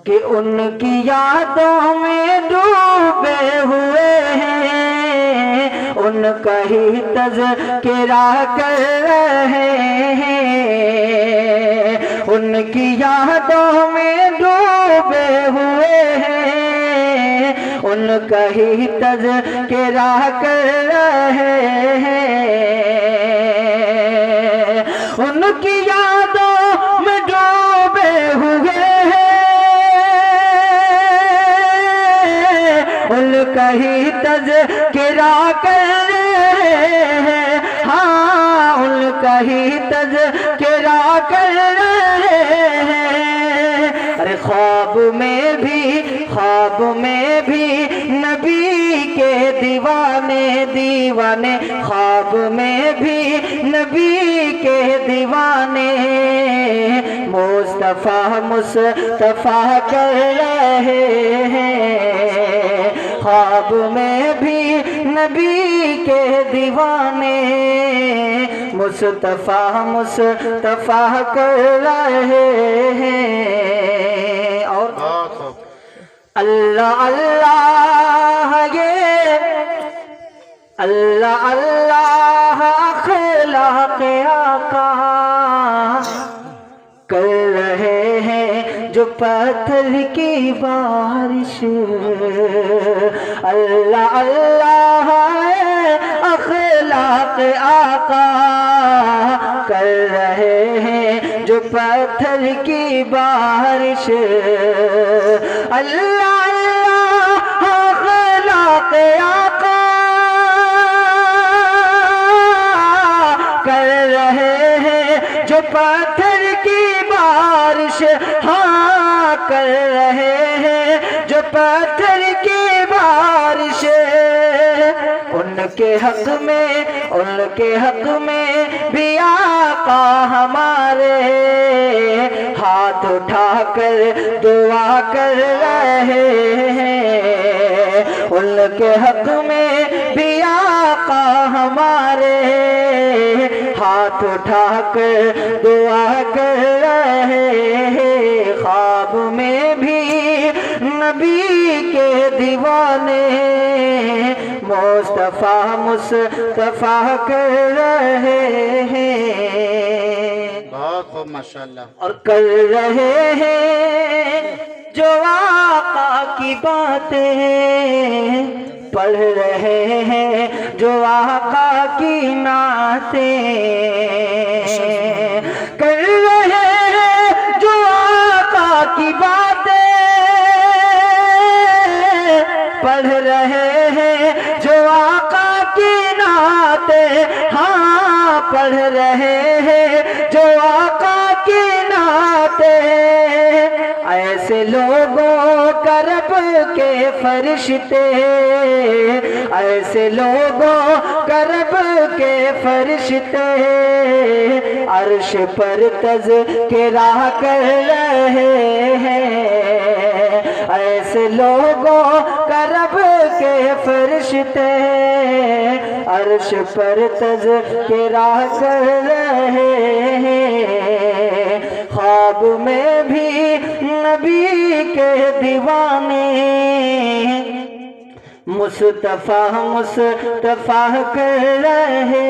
کہ ان کی یادوں میں ڈوبے ہوئے ہیں، ان کا ہی تذکرہ کر رہے ہیں، ان کی یادوں میں ڈوبے ہوئے ہیں، ان کا ہی تذکرہ کر رہے ہیں، ان کی یادوں میں ڈوبے ہوئے ہیں، ان کا ہی تذکرہ کر رہے ہیں، ہاں ان کا ہی تذکرہ کر رہے ہیں۔ ارے خواب میں بھی نبی کے دیوانے دیوانے، خواب میں بھی نبی کے دیوانے، مصطفیٰ کر رہے ہیں، خواب میں بھی نبی کے دیوانے، مصطفیٰ کر رہے ہیں۔ اور اللہ اللہ، یہ اللہ اللہ اخلاق آقا کر رہے ہیں جو پتھر کی بارش، اللہ اللہ اخلاق آقا کر رہے ہیں جو پتھر کی بارش، اللہ اللہ اخلاق آقا کر رہے ہیں جو پتھر کی بارش، ہاں کر رہے ہیں جو پتھر کی بارش، ان کے حق میں بھی آقا ہمارے ہاتھ اٹھا کر دعا کر رہے ہیں، ان کے حق میں بھی آقا ہمارے ہاتھ اٹھا کر دعا کر رہے ہیں، خواب میں بھی نبی کے دیوانے، مصطفیٰ کر رہے ہیں، بہت خوب ماشاءاللہ، اور کر رہے ہیں جو آقا کی باتیں، پڑھ رہے ہیں جو آقا کی نعتیں، کر رہے ہیں جو آقا کی باتیں، پڑھ رہے ہیں جو آقا کی نعتیں، ہاں پڑھ رہے ہیں جو آقا کی نعتیں، ایسے لوگوں کا رب کے فرشتے، ایسے لوگوں کا رب کے فرشتے عرش پر تذکرہ کر رہے ہیں، ایسے لوگوں کا رب کے فرشتے عرش پر تذکرہ کر رہے ہیں، خواب میں بھی نبی کے دیوانے، مصطفیٰ کر رہے